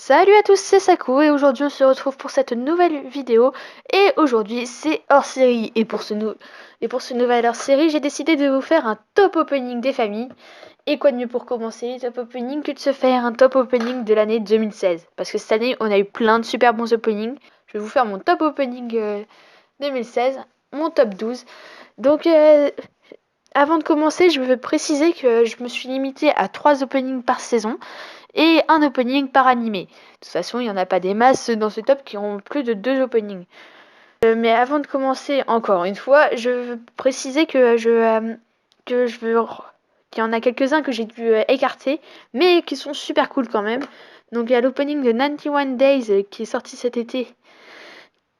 Salut à tous, c'est Saku et aujourd'hui on se retrouve pour cette nouvelle vidéo et aujourd'hui c'est hors série et pour ce nouvel hors série j'ai décidé de vous faire un top opening des familles et quoi de mieux pour commencer top opening que de se faire un top opening de l'année 2016 parce que cette année on a eu plein de super bons openings. Je vais vous faire mon top opening 2016, mon top 12 donc avant de commencer je veux préciser que je me suis limitée à 3 openings par saison et un opening par animé. De toute façon, il n'y en a pas des masses dans ce top qui ont plus de 2 openings. Mais avant de commencer, encore une fois, je veux préciser qu'il y en a quelques-uns que j'ai dû écarter, mais qui sont super cool quand même. Donc il y a l'opening de 91 Days qui est sorti cet été,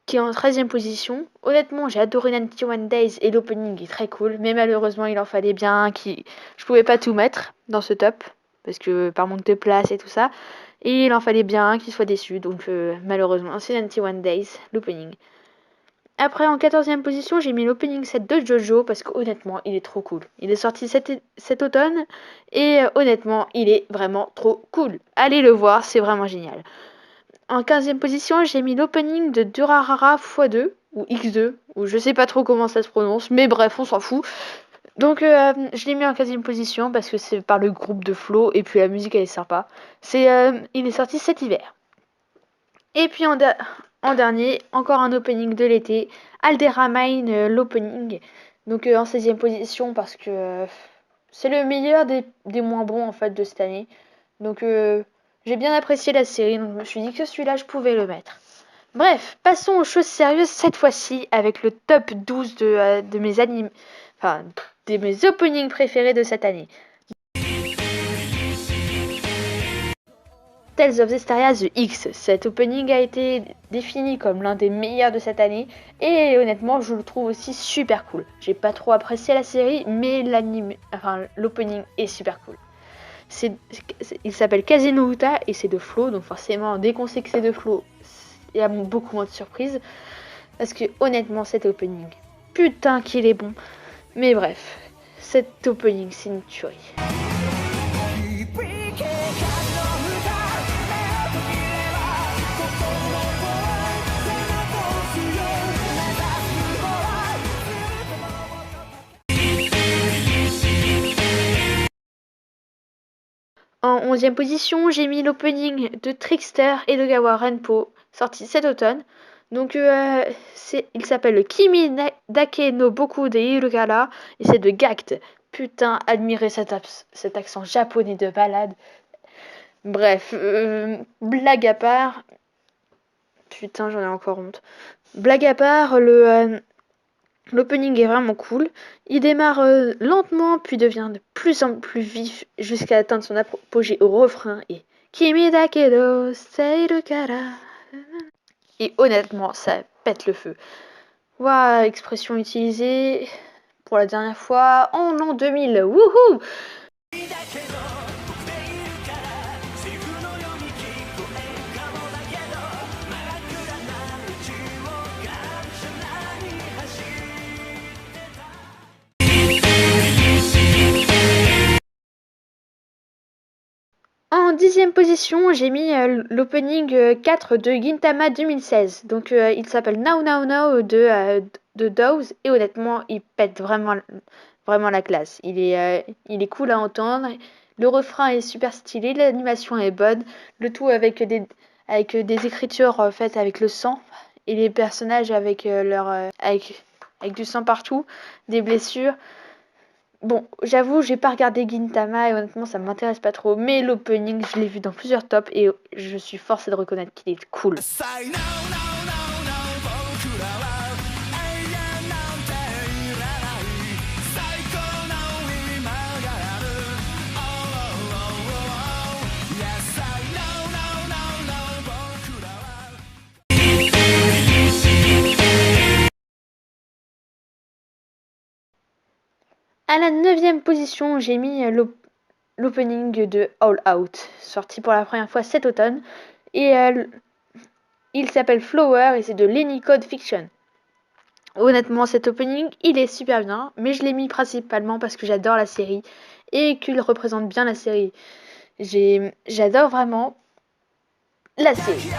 qui est en 13e position. Honnêtement, j'ai adoré 91 Days et l'opening est très cool, mais malheureusement, il en fallait bien je pouvais pas tout mettre dans ce top parce que par manque de place et tout ça. Et il en fallait bien un qui soit déçu, donc malheureusement, c'est 91 Days, l'opening. Après, en 14e position, j'ai mis l'opening set de Jojo parce que honnêtement, il est trop cool. Il est sorti cet automne et honnêtement, il est vraiment trop cool. Allez le voir, c'est vraiment génial. En 15e position, j'ai mis l'opening de Durarara x2 ou X2, ou je sais pas trop comment ça se prononce, mais bref, on s'en fout. Donc je l'ai mis en 15e position parce que c'est par le groupe de Flo et puis la musique elle est sympa. Il est sorti cet hiver. Et puis en dernier, encore un opening de l'été, Alderramine l'opening. Donc en 16e position parce que c'est le meilleur des moins bons en fait de cette année. Donc j'ai bien apprécié la série donc je me suis dit que celui-là je pouvais le mettre. Bref, passons aux choses sérieuses cette fois-ci avec le top 12 de mes animes, enfin de mes openings préférés de cette année. Tales of Zestiria The X. Cet opening a été défini comme l'un des meilleurs de cette année et honnêtement je le trouve aussi super cool. J'ai pas trop apprécié la série mais l'opening est super cool. Il s'appelle Casino Uta et c'est de Flo donc forcément dès qu'on sait que c'est de Flo il y a beaucoup moins de surprises parce que honnêtement cet opening putain qu'il est bon. Mais bref, cet opening c'est une tuerie. En 11e position, j'ai mis l'opening de Trickster et de Gawa Renpo, sorti cet automne. Donc il s'appelle le Kimi Dake no Boku de Hirugara et c'est de Gact. Putain, admirez cet accent japonais de balade. Bref, blague à part. Putain, j'en ai encore honte. Blague à part, l'opening est vraiment cool. Il démarre lentement, puis devient de plus en plus vif jusqu'à atteindre son apogée au refrain et Kimi da kedo seiru kara. Et honnêtement, ça pète le feu. Voilà, expression utilisée pour la dernière fois en l'an 2000. Wouhou! En 10e position, j'ai mis l'opening 4 de Gintama 2016. Donc il s'appelle Now Now Now de Dows et honnêtement, il pète vraiment la classe. Il est cool à entendre. Le refrain est super stylé, l'animation est bonne. Le tout avec des écritures faites avec le sang et les personnages avec avec du sang partout, des blessures. Bon, j'avoue, j'ai pas regardé Gintama et honnêtement, ça m'intéresse pas trop. Mais l'opening, je l'ai vu dans plusieurs tops et je suis forcée de reconnaître qu'il est cool. À la 9e position, j'ai mis l'opening de All Out, sorti pour la première fois cet automne. Et il s'appelle Flower et c'est de Lenny Code Fiction. Honnêtement, cet opening, il est super bien, mais je l'ai mis principalement parce que j'adore la série et qu'il représente bien la série. J'adore vraiment. la série.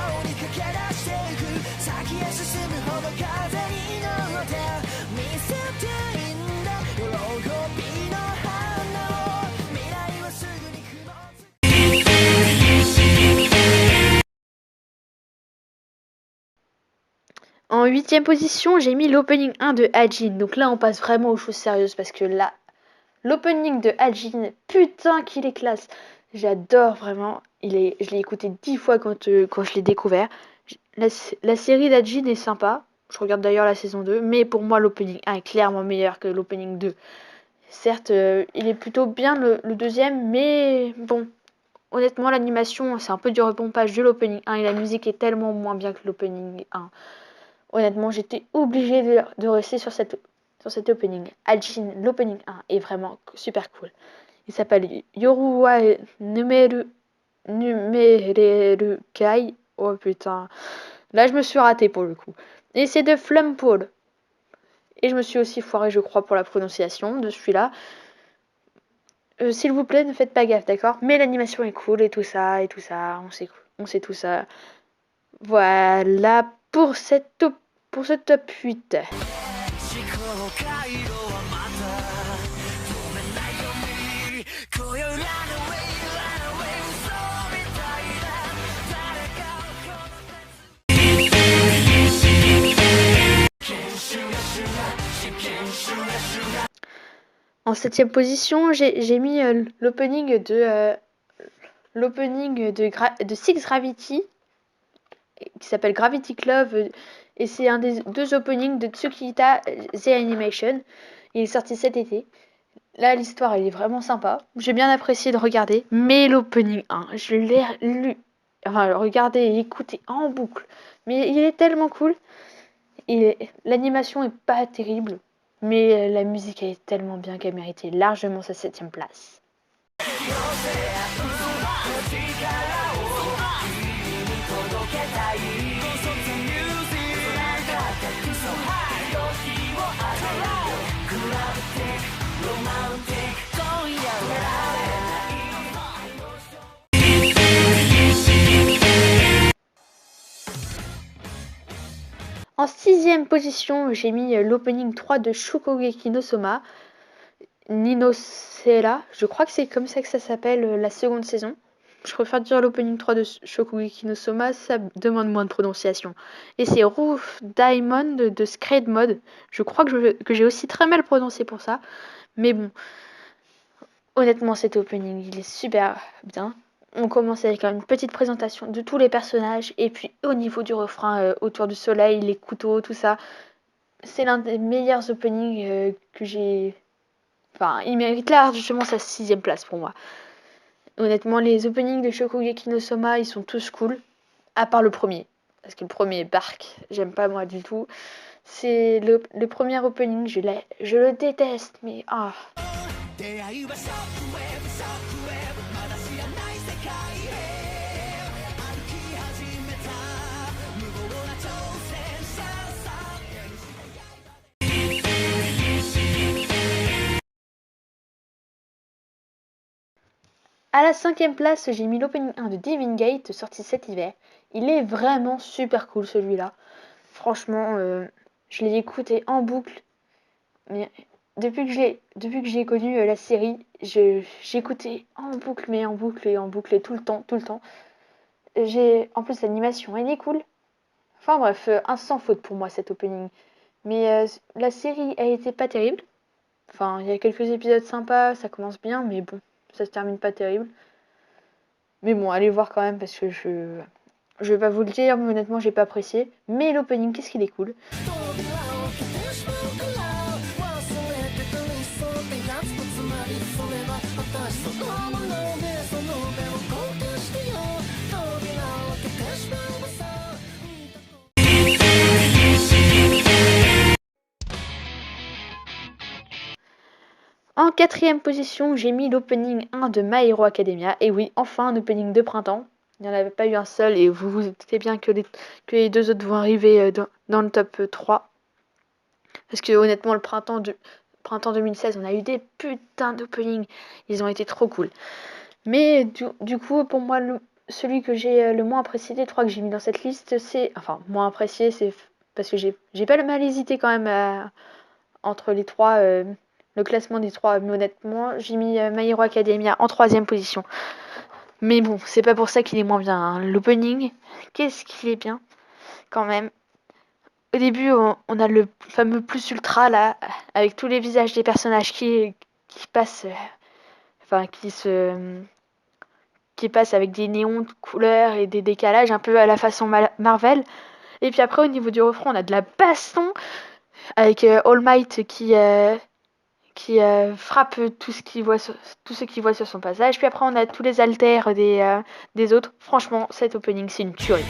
En 8e position, j'ai mis l'opening 1 de Hajin. Donc là, on passe vraiment aux choses sérieuses parce que là, l'opening de Hajin, putain qu'il est classe. J'adore vraiment. Je l'ai écouté 10 fois quand je l'ai découvert. La série d'Hajin est sympa. Je regarde d'ailleurs la saison 2. Mais pour moi, l'opening 1 est clairement meilleur que l'opening 2. Certes, il est plutôt bien le deuxième. Mais bon, honnêtement, l'animation, c'est un peu du repompage de l'opening 1. Et la musique est tellement moins bien que l'opening 1. Honnêtement, j'étais obligée de rester sur cet opening. Hajin, l'opening 1 est vraiment super cool. Il s'appelle Yoruwa Numereru Kai. Oh putain. Là, je me suis ratée pour le coup. Et c'est de Flumpole. Et je me suis aussi foirée, je crois, pour la prononciation de celui-là. S'il vous plaît, ne faites pas gaffe, d'accord? Mais l'animation est cool et tout ça, et tout ça. On sait tout ça. Voilà pour pour ce top 8. En 7e position, j'ai mis l'opening de Six Gravity qui s'appelle Gravity Club et c'est un des deux openings de Tsukita The Animation. Il est sorti cet été. Là, l'histoire elle est vraiment sympa. J'ai bien apprécié de regarder, mais l'opening 1, je l'ai regardé et écouté en boucle. Mais il est tellement cool. Et l'animation est pas terrible, mais la musique elle est tellement bien qu'elle méritait largement sa 7e place. En 6e position, j'ai mis l'opening 3 de Shokugeki no Soma, Ninosera. Je crois que c'est comme ça que ça s'appelle la seconde saison. Je préfère dire l'opening 3 de Shokugeki no Soma, ça demande moins de prononciation. Et c'est Roof Diamond de Scred Mode. Je crois que j'ai aussi très mal prononcé pour ça. Mais bon, honnêtement, cet opening, il est super bien. On commence avec une petite présentation de tous les personnages. Et puis au niveau du refrain, autour du soleil, les couteaux, tout ça. C'est l'un des meilleurs openings que j'ai... Enfin, il mérite largement sa 6e place pour moi. Honnêtement, les openings de Shokugeki no Soma, ils sont tous cool. À part le premier. Parce que le premier, Bark, j'aime pas moi du tout. C'est le premier opening, je le déteste, mais ah. À la 5e place, j'ai mis l'opening 1 de Divine Gate, sorti cet hiver. Il est vraiment super cool celui-là. Franchement, je l'ai écouté en boucle. Mais depuis que j'ai connu la série, j'écoutais en boucle, mais en boucle et en boucle et tout le temps, tout le temps. En plus, l'animation, elle est cool. Enfin bref, un sans faute pour moi cet opening. Mais la série, elle était pas terrible. Enfin, il y a quelques épisodes sympas, ça commence bien, mais bon, ça se termine pas terrible. Mais bon, allez voir quand même parce que je vais pas vous le dire, mais honnêtement, j'ai pas apprécié. Mais l'opening, qu'est-ce qu'il est cool. En 4e position, j'ai mis l'opening 1 de My Hero Academia. Et oui, enfin un opening de printemps. Il n'y en avait pas eu un seul et vous vous doutez bien que les deux autres vont arriver dans le top 3. Parce que honnêtement, le printemps 2016, on a eu des putains d'openings. Ils ont été trop cool. Mais du coup, pour moi, celui que j'ai le moins apprécié des 3 que j'ai mis dans cette liste, c'est... Enfin, moins apprécié, c'est parce que j'ai pas le mal hésité quand même entre les 3, le classement des 3, mais honnêtement, j'ai mis My Hero Academia en 3e position. Mais bon, c'est pas pour ça qu'il est moins bien, hein. L'opening, qu'est-ce qu'il est bien, quand même. Au début, on a le fameux plus ultra, là, avec tous les visages des personnages qui passent... Enfin, qui passe avec des néons de couleurs et des décalages un peu à la façon Marvel. Et puis après, au niveau du refrain, on a de la baston avec All Might qui frappe tous ceux qui voient sur son passage. Puis après, on a tous les alters des autres. Franchement, cet opening, c'est une tuerie.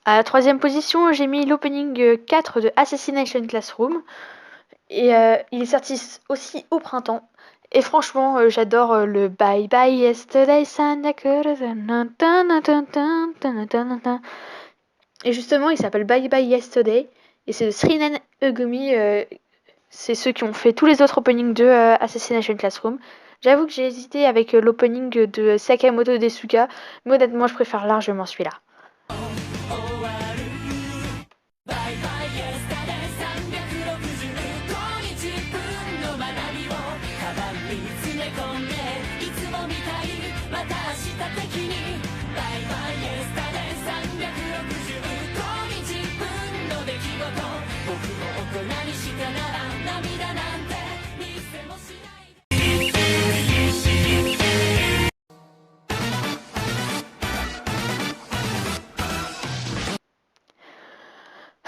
À la 3e position, j'ai mis l'opening 4 de Assassination Classroom. Et il est sorti aussi au printemps. Et franchement, j'adore le Bye Bye Yesterday, Sanakura. Et justement, il s'appelle Bye Bye Yesterday. Et c'est de Srinen Egumi. C'est ceux qui ont fait tous les autres openings de Assassination Classroom. J'avoue que j'ai hésité avec l'opening de Sakamoto Desuka. Mais honnêtement, je préfère largement celui-là.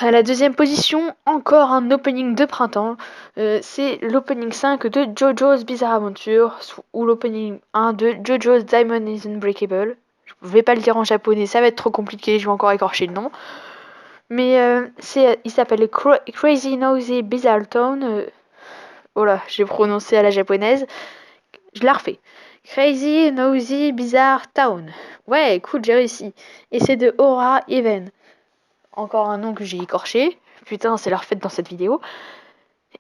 À la 2e position, encore un opening de printemps. C'est l'opening 5 de JoJo's Bizarre Adventure ou l'opening 1 de JoJo's Diamond is Unbreakable. Je vais pas le dire en japonais, ça va être trop compliqué, je vais encore écorcher le nom. Mais il s'appelle Crazy Nosy Bizarre Town. Oh là, j'ai prononcé à la japonaise. Je la refais. Crazy Nosy Bizarre Town. Ouais, cool, j'ai réussi. Et c'est de Aura Even. Encore un nom que j'ai écorché. Putain, c'est la refait dans cette vidéo.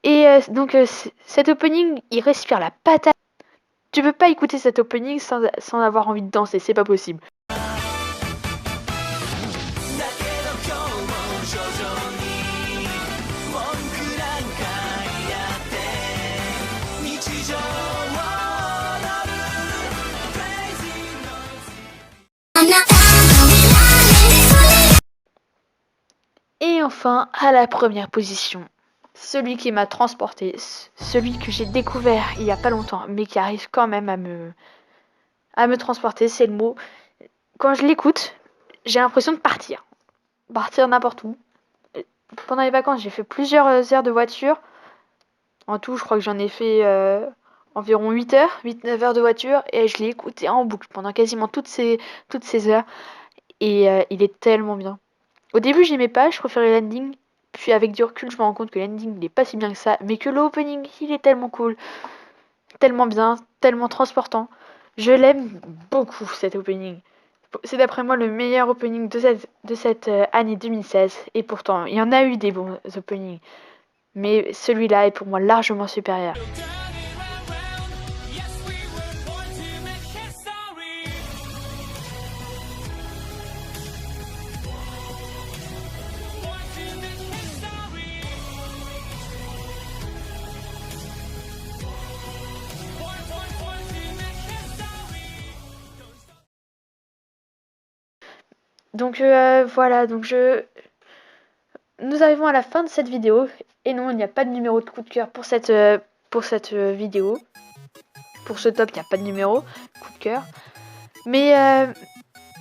Et donc, cet opening, il respire la patate. Tu peux pas écouter cet opening sans avoir envie de danser, c'est pas possible. Et enfin, à la 1re position, celui qui m'a transporté, celui que j'ai découvert il y a pas longtemps, mais qui arrive quand même à me transporter, c'est le mot. Quand je l'écoute, j'ai l'impression de partir n'importe où. Pendant les vacances, j'ai fait plusieurs heures de voiture. En tout, je crois que j'en ai fait environ 8 heures, 8-9 heures de voiture, et je l'ai écouté en boucle pendant quasiment toutes ces heures. Et il est tellement bien. Au début, j'aimais pas, je préférais l'ending. Puis avec du recul, je me rends compte que l'ending n'est pas si bien que ça, mais que l'opening, il est tellement cool, tellement bien, tellement transportant. Je l'aime beaucoup, cet opening. C'est d'après moi le meilleur opening de cette année 2016. Et pourtant, il y en a eu des bons openings. Mais celui-là est pour moi largement supérieur. Donc voilà, nous arrivons à la fin de cette vidéo. Et non, il n'y a pas de numéro de coup de cœur pour cette vidéo. Pour ce top, il n'y a pas de numéro coup de cœur. Mais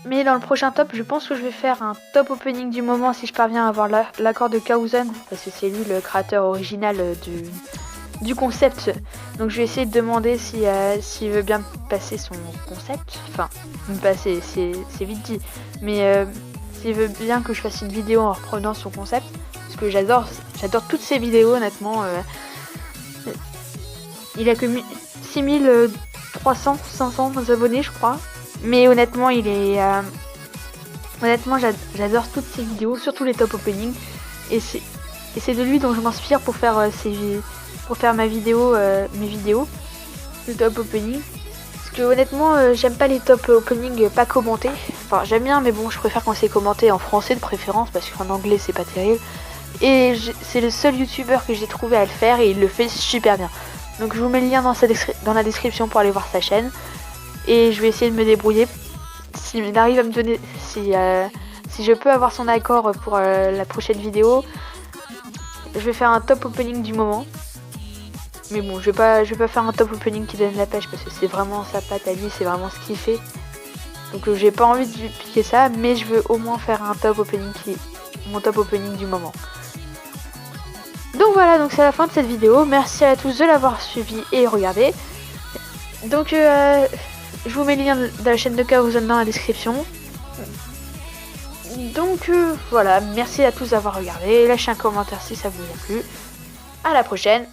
dans le prochain top, je pense que je vais faire un top opening du moment si je parviens à avoir l'accord de Kaozen. Parce que c'est lui le créateur original du concept. Donc je vais essayer de demander s'il veut bien passer son concept. Enfin, me passer, c'est vite dit. Mais s'il veut bien que je fasse une vidéo en reprenant son concept. Parce que j'adore toutes ses vidéos honnêtement. Il a que 6300, 500 abonnés je crois. Mais honnêtement j'adore toutes ses vidéos, surtout les top openings. Et c'est de lui dont je m'inspire pour faire mes vidéos de top opening. Parce que honnêtement j'aime pas les top opening pas commentés. Enfin j'aime bien mais bon je préfère quand c'est commenté en français de préférence parce qu'en anglais c'est pas terrible. Et c'est le seul youtubeur que j'ai trouvé à le faire et il le fait super bien. Donc je vous mets le lien dans la description pour aller voir sa chaîne. Et je vais essayer de me débrouiller. S'il arrive à me donner... Si je peux avoir son accord pour la prochaine vidéo, je vais faire un top opening du moment. Mais bon, je vais pas faire un top opening qui donne la pêche parce que c'est vraiment sa patte à lui, c'est vraiment ce qu'il fait. Donc j'ai pas envie de lui piquer ça, mais je veux au moins faire un top opening mon top opening du moment. Donc voilà, donc c'est la fin de cette vidéo. Merci à tous de l'avoir suivi et regardé. Donc je vous mets le lien de la chaîne de Chaosone dans la description. Donc voilà, merci à tous d'avoir regardé. Lâchez un commentaire si ça vous a plu. À la prochaine.